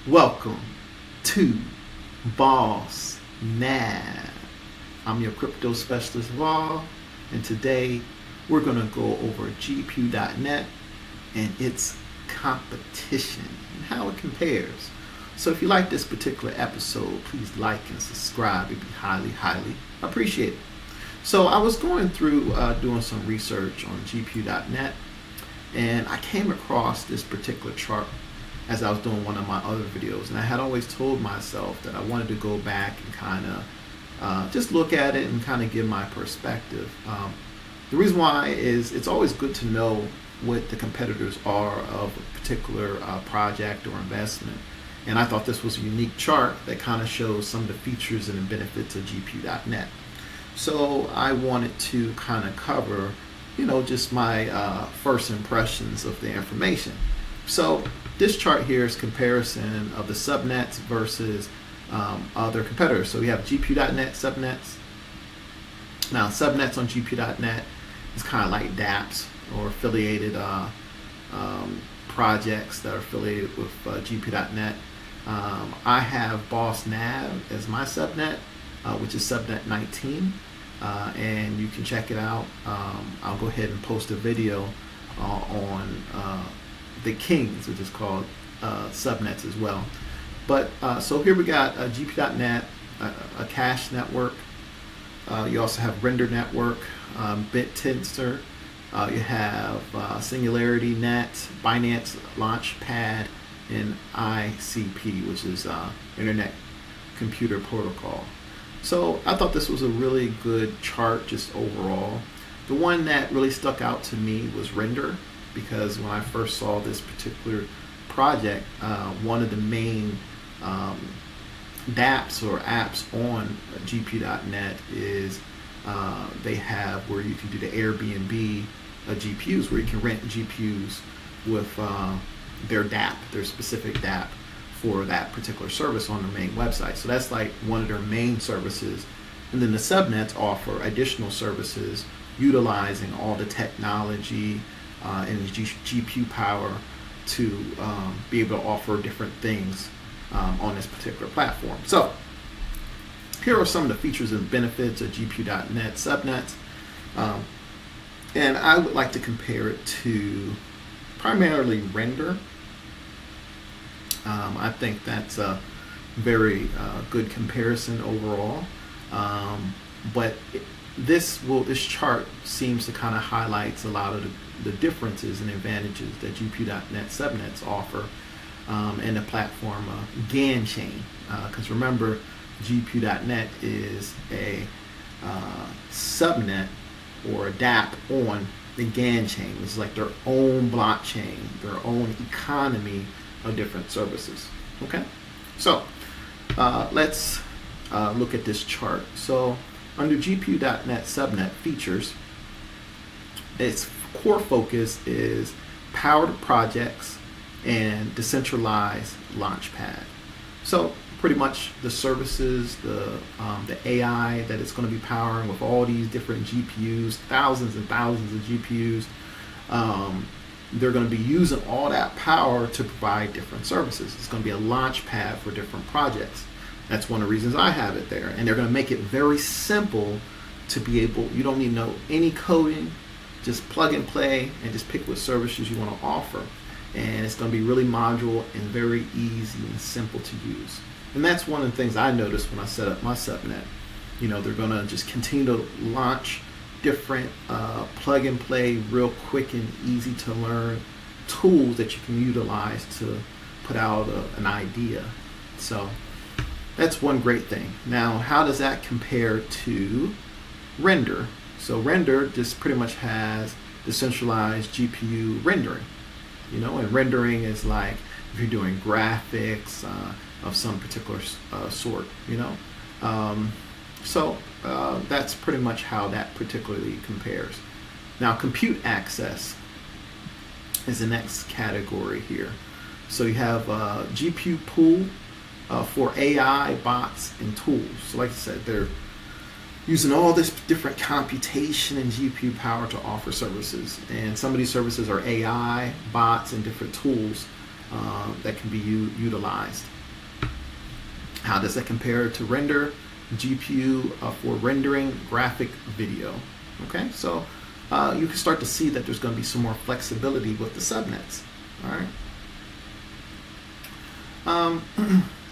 Welcome to Boss Nav. I'm your crypto specialist, Val, and today we're going to go over GPU.net and its competition and how it compares. So if you like this particular episode, please like and subscribe. It'd be highly appreciated. So I was going through doing some research on GPU.net, and I came across this particular chart as I was doing one of my other videos, and I had always told myself that I wanted to go back and kind of just look at it and kind of give my perspective. The reason why is it's always good to know what the competitors are of a particular project or investment, and I thought this was a unique chart that kind of shows some of the features and the benefits of GPU.net. So I wanted to kind of cover, just my first impressions of the information. So this chart here is comparison of the subnets versus other competitors. So we have GPU.net subnets. Now subnets on GPU.net is kind of like dApps or affiliated projects that are affiliated with GPU.net. I have Boss Nav as my subnet, which is subnet 19, and you can check it out. I'll go ahead and post a video on the Kings, which is called subnets as well. But so here we got GP.net, a cache network. You also have Render Network, BitTensor. You have Singularity Net, Binance Launchpad, and ICP, which is Internet Computer Protocol. So I thought this was a really good chart just overall. The one that really stuck out to me was Render, because when I first saw this particular project, one of the main dApps or apps on GPU.net is they have where you can do the Airbnb GPUs, where you can rent GPUs with their dApp, their specific dApp for that particular service on the main website. So that's like one of their main services. And then the subnets offer additional services utilizing all the technology and GPU power to be able to offer different things on this particular platform. So here are some of the features and benefits of GPU.net subnets. And I would like to compare it to primarily Render. I think that's a very good comparison overall. But this chart seems to kind of highlights a lot of the differences and advantages that GPU.net subnets offer in the platform GAN chain. Because remember, GPU.net is a subnet or a dApp on the GAN chain. It's like their own blockchain, their own economy of different services. Okay, so let's look at this chart. So under GPU.net subnet features, its core focus is powered projects and decentralized launchpad. So pretty much the services, the AI that it's going to be powering with all these different GPUs, thousands and thousands of GPUs, they're going to be using all that power to provide different services. It's going to be a launch pad for different projects. That's one of the reasons I have it there. And they're going to make it very simple to be able, you don't need to know any coding, just plug and play and just pick what services you want to offer. And it's going to be really modular and very easy and simple to use. And that's one of the things I noticed when I set up my subnet. They're going to just continue to launch different plug and play, real quick and easy to learn tools that you can utilize to put out an idea. So that's one great thing. Now, how does that compare to Render? So Render just pretty much has decentralized GPU rendering. And rendering is like if you're doing graphics of some particular sort. So that's pretty much how that particularly compares. Now, compute access is the next category here. So you have GPU pool for AI, bots, and tools. So like I said, they're using all this different computation and GPU power to offer services. And some of these services are AI, bots, and different tools that can be utilized. How does that compare to render? GPU for rendering graphic video. Okay, so you can start to see that there's going to be some more flexibility with the subnets. All right.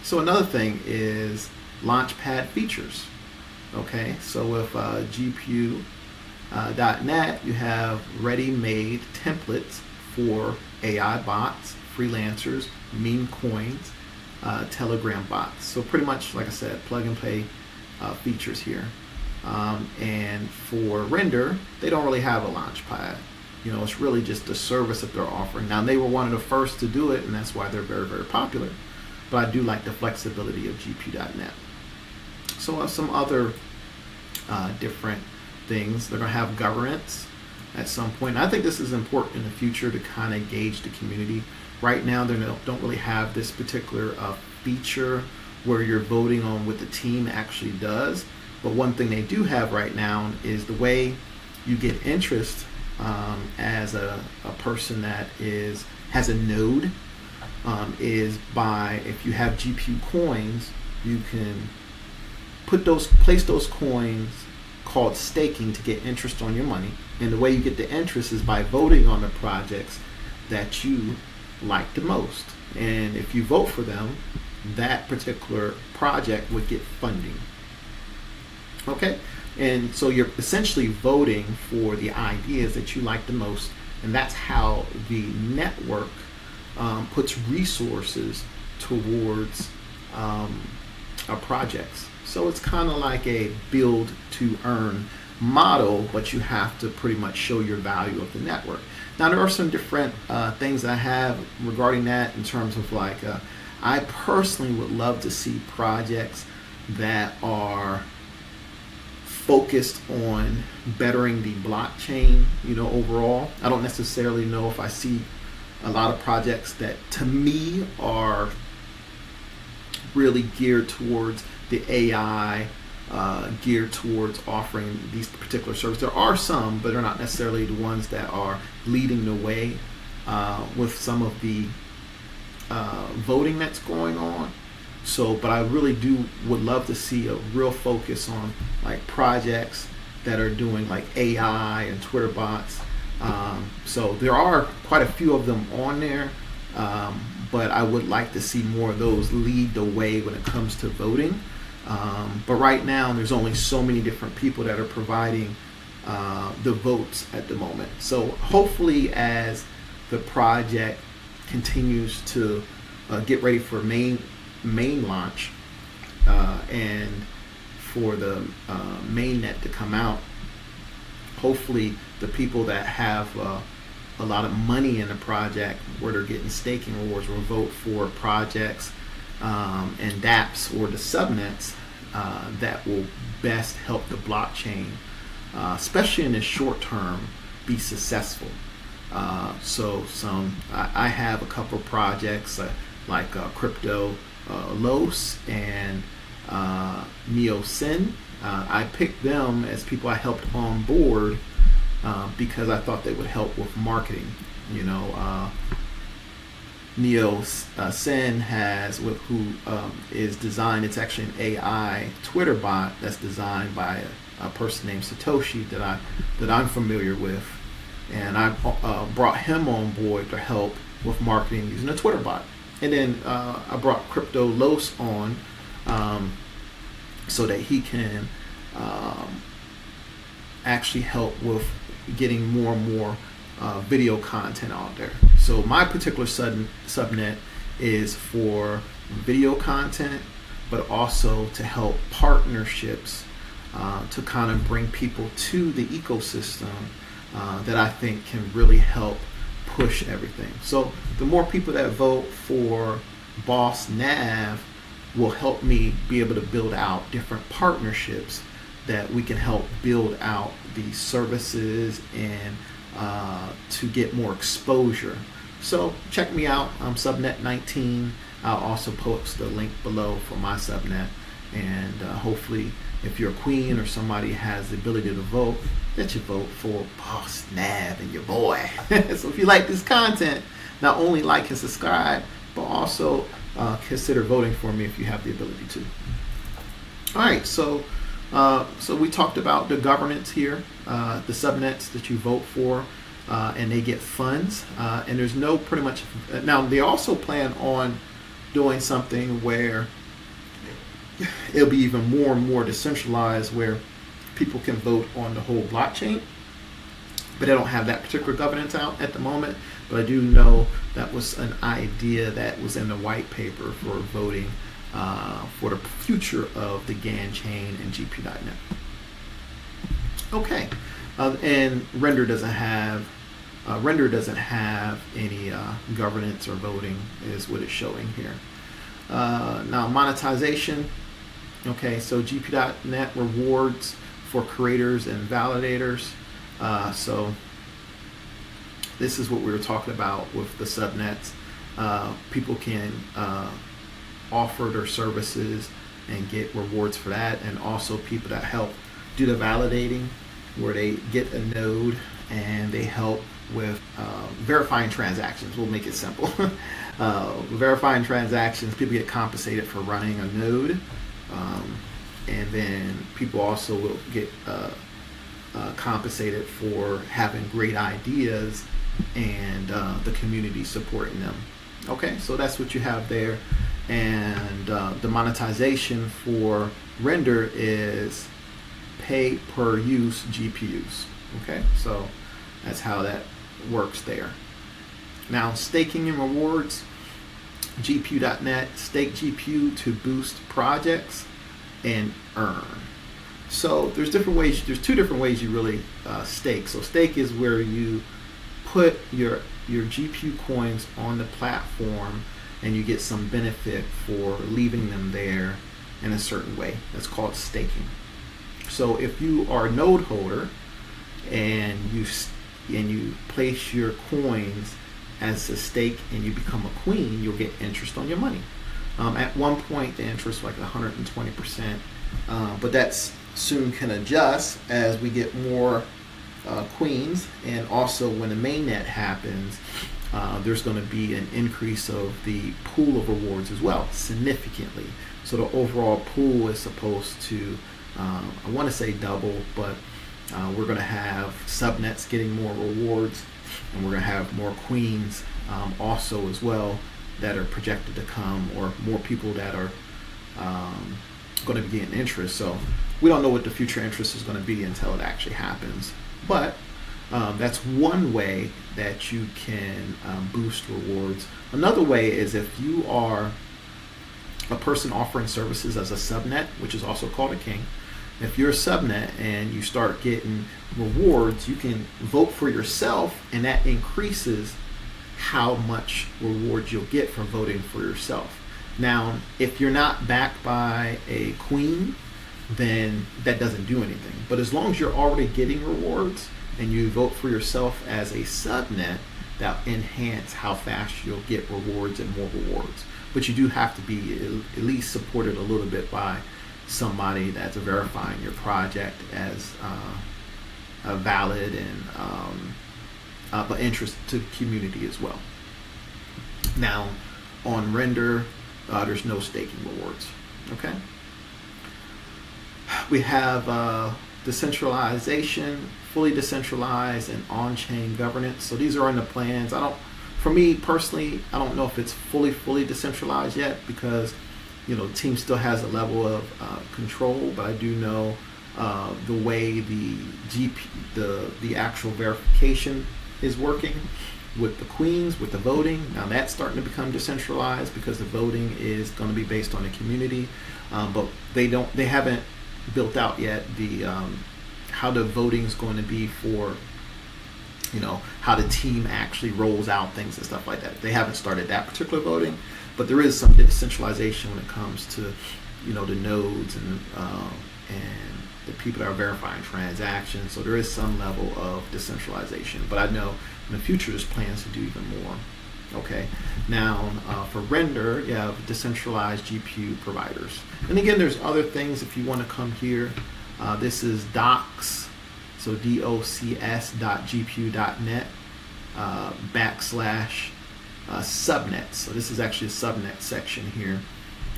So another thing is Launchpad features. Okay, so with GPU.net, you have ready-made templates for AI bots, freelancers, meme coins, Telegram bots. So pretty much, like I said, plug and play features here. And for render, they don't really have a Launchpad. You know, it's really just the service that they're offering. Now, they were one of the first to do it, and that's why they're very, very popular. But I do like the flexibility of GPU.net. So some other different things. They're going to have governance at some point. And I think this is important in the future to kind of gauge the community. Right now, they don't really have this particular feature where you're voting on what the team actually does. But one thing they do have right now is the way you get interest as a person that has a node is by, if you have GPU coins, you can place those coins called staking to get interest on your money. And the way you get the interest is by voting on the projects that you like the most. And if you vote for them, that particular project would get funding. Okay, and so you're essentially voting for the ideas that you like the most, and that's how the network puts resources towards our projects. So it's kind of like a build to earn model, but you have to pretty much show your value of the network. Now, there are some different things I have regarding that in terms of like, I personally would love to see projects that are focused on bettering the blockchain, you know, overall. I don't necessarily know if I see a lot of projects that to me are really geared towards the AI, geared towards offering these particular services. There are some, but they're not necessarily the ones that are leading the way with some of the voting that's going on. So, but I really would love to see a real focus on like projects that are doing like AI and Twitter bots. So there are quite a few of them on there, but I would like to see more of those lead the way when it comes to voting. But right now, there's only so many different people that are providing the votes at the moment. So hopefully, as the project continues to get ready for main launch and for the mainnet to come out, hopefully the people that have a lot of money in the project where they're getting staking rewards will vote for projects and dApps or the subnets that will best help the blockchain, especially in the short term, be successful. So I have a couple of projects like PolkadotSpecialist and NeoSyn. I picked them as people I helped on board because I thought they would help with marketing. You know, NeoSyn has who is designed. It's actually an AI Twitter bot that's designed by a person named Satoshi that I'm familiar with, and I brought him on board to help with marketing using a Twitter bot. And then I brought PolkadotSpecialist on so that he can actually help with getting more and more video content out there. So my particular subnet is for video content, but also to help partnerships to kind of bring people to the ecosystem that I think can really help push everything. So the more people that vote for Boss Nav will help me be able to build out different partnerships that we can help build out the services and to get more exposure. So check me out. I'm subnet 19. I'll also post the link below for my subnet. And hopefully, if you're a queen or somebody has the ability to vote, that you vote for Boss Nav and your boy. So if you like this content, not only like and subscribe, but also consider voting for me if you have the ability to. All right, so we talked about the governance here, the subnets that you vote for, and they get funds. And there's no pretty much, now they also plan on doing something where it'll be even more and more decentralized, where people can vote on the whole blockchain, but they don't have that particular governance out at the moment. But I do know that was an idea that was in the white paper for voting for the future of the GAN chain and GP.net. Okay, and Render doesn't have any governance or voting, is what it's showing here. Now monetization. Okay, so GP.net rewards for creators and validators. So this is what we were talking about with the subnets. People can offer their services and get rewards for that, and also people that help do the validating, where they get a node and they help with verifying transactions. We'll make it simple. Verifying transactions, people get compensated for running a node, and then people also will get compensated for having great ideas and the community supporting them. Okay, so that's what you have there. And the monetization for Render is pay per use GPUs. Okay, so that's how that works there. Now, staking and rewards. GPU.net stake GPU to boost projects and earn. So there's different ways. There's two different ways you really stake. So stake is where you put your GPU coins on the platform and you get some benefit for leaving them there in a certain way. That's called staking. So if you are a node holder and you place your coins as a stake and you become a queen, you'll get interest on your money. At one point, the interest was like 120%, but that's soon can adjust as we get more queens, and also when the mainnet happens, there's going to be an increase of the pool of rewards as well, significantly. So the overall pool is supposed to, I want to say double, but we're going to have subnets getting more rewards, and we're going to have more queens also as well that are projected to come, or more people that are going to be getting interest. So we don't know what the future interest is going to be until it actually happens. But that's one way that you can boost rewards. Another way is if you are a person offering services as a subnet, which is also called a king. If you're a subnet and you start getting rewards, you can vote for yourself, and that increases how much rewards you'll get from voting for yourself. Now, if you're not backed by a queen, then that doesn't do anything. But as long as you're already getting rewards and you vote for yourself as a subnet, that enhance how fast you'll get rewards and more rewards. But you do have to be at least supported a little bit by somebody that's verifying your project as a valid and of interest to the community as well. Now, on Render, there's no staking rewards. Okay. We have decentralization, fully decentralized, and on-chain governance. So these are in the plans. For me personally, I don't know if it's fully decentralized yet, because the team still has a level of control. But I do know the way the actual verification is working with the queens, with the voting. Now that's starting to become decentralized because the voting is going to be based on the community, but they haven't built out yet the how the voting is going to be for how the team actually rolls out things and stuff like that. They haven't started that particular voting, but there is some decentralization when it comes to the nodes and the people that are verifying transactions. So there is some level of decentralization, but I know in the future there's plans to do even more. Okay, now for render, you have decentralized GPU providers. And again, there's other things if you want to come here. This is docs, so docs.gpu.net backslash subnets. So this is actually a subnet section here.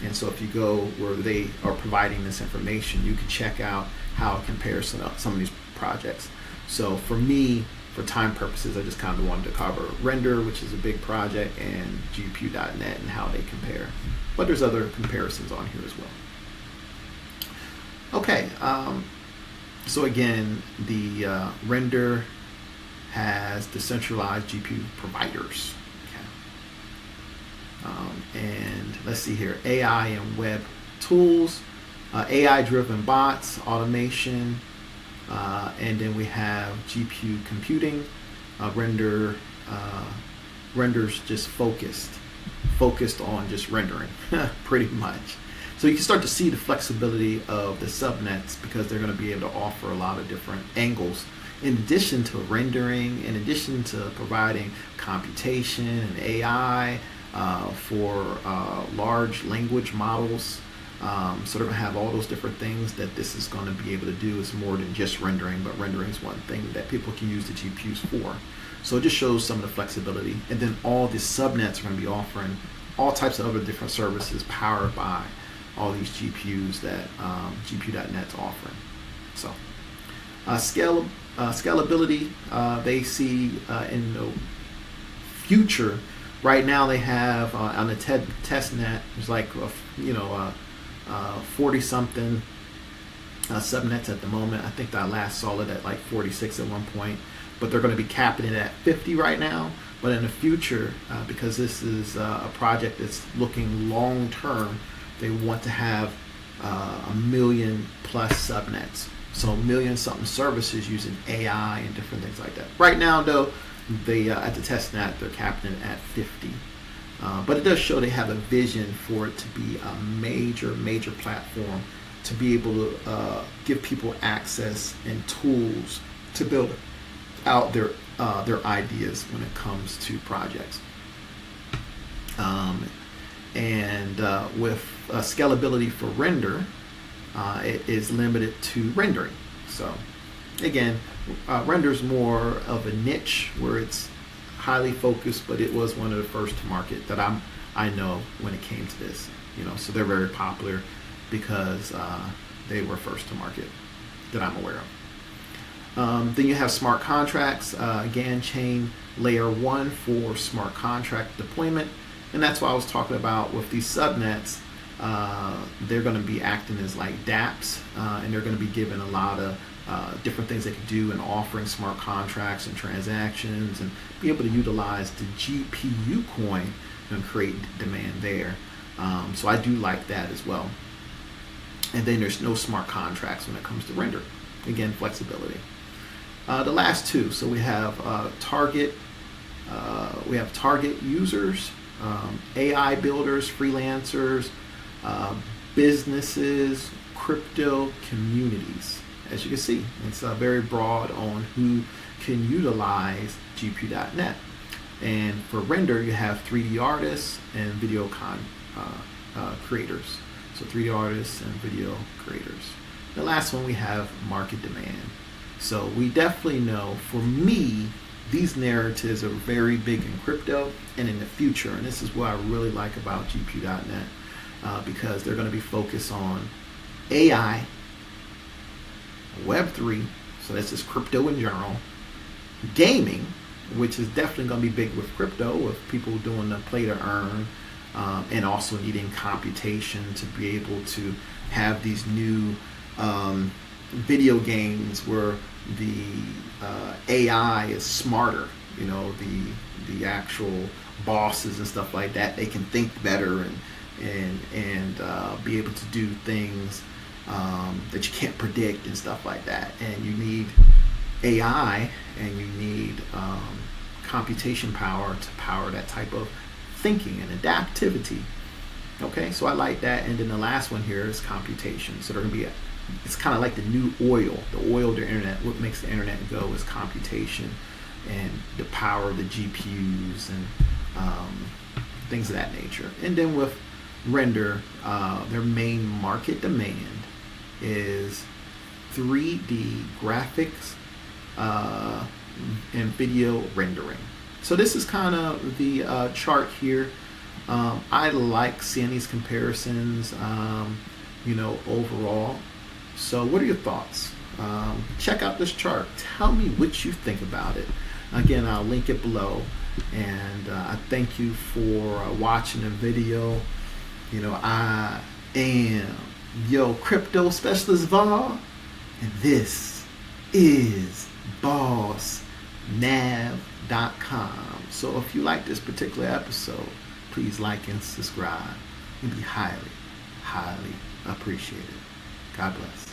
And so if you go where they are providing this information, you can check out how it compares to some of these projects. So for me, for time purposes, I just kind of wanted to cover render, which is a big project, and gpu.net and how they compare. But there's other comparisons on here as well. Okay, so again, the render has decentralized GPU providers. And let's see here, AI and web tools, AI-driven bots, automation, and then we have GPU computing. Renders just focused on just rendering, pretty much. So you can start to see the flexibility of the subnets because they're going to be able to offer a lot of different angles. In addition to rendering, in addition to providing computation and AI, for large language models. So they're going to have all those different things that this is going to be able to do. It's more than just rendering, but rendering is one thing that people can use the GPUs for. So it just shows some of the flexibility. And then all the subnets are going to be offering all types of other different services powered by all these GPUs that gpu.net's offering. So scalability, they see in the future. Right now they have on the test net, there's like 40 something subnets at the moment. I think I last saw it at like 46 at one point, but they're going to be capping it at 50 right now. But in the future, because this is a project that's looking long term, they want to have 1 million plus subnets. So 1 million something services using AI and different things like that. Right now though, they at the test net they're capping it at 50, but it does show they have a vision for it to be a major platform to be able to give people access and tools to build out their ideas when it comes to projects. And with scalability for render, it is limited to rendering. So again, render's more of a niche where it's highly focused, but it was one of the first to market that I know when it came to this. So they're very popular because they were first to market that I'm aware of. Then you have smart contracts, again, chain layer 1 for smart contract deployment, and that's what I was talking about with these subnets. They're going to be acting as like dApps, and they're going to be given a lot of different things they can do and offering smart contracts and transactions and be able to utilize the GPU coin and create demand there. So I do like that as well. And then there's no smart contracts when it comes to render. Again, flexibility. The last two, so we have target users, AI builders, freelancers, businesses, crypto communities. As you can see, it's very broad on who can utilize gpu.net. And for render, you have 3D artists and video creators. So 3D artists and video creators. The last one we have market demand. So we definitely know, for me, these narratives are very big in crypto and in the future. And this is what I really like about gpu.net, because they're going to be focused on AI, Web3, so that's just crypto in general, gaming, which is definitely going to be big with crypto, with people doing the play to earn, and also needing computation to be able to have these new video games where the AI is smarter. The actual bosses and stuff like that, they can think better and be able to do things that you can't predict and stuff like that. And you need AI and you need computation power to power that type of thinking and adaptivity. Okay, so I like that. And then the last one here is computation. So they're going to be it's kind of like the new oil. The oil of the internet, what makes the internet go is computation and the power of the GPUs and things of that nature. And then with Render, their main market demand is 3D graphics and video rendering. So this is kind of the chart here. I like seeing these comparisons, overall. So what are your thoughts? Check out this chart. Tell me what you think about it. Again, I'll link it below. And I thank you for watching the video. I am your crypto specialist Var, and this is bossnav.com. So if you like this particular episode, please like and subscribe. It'd be highly, highly appreciated. God bless.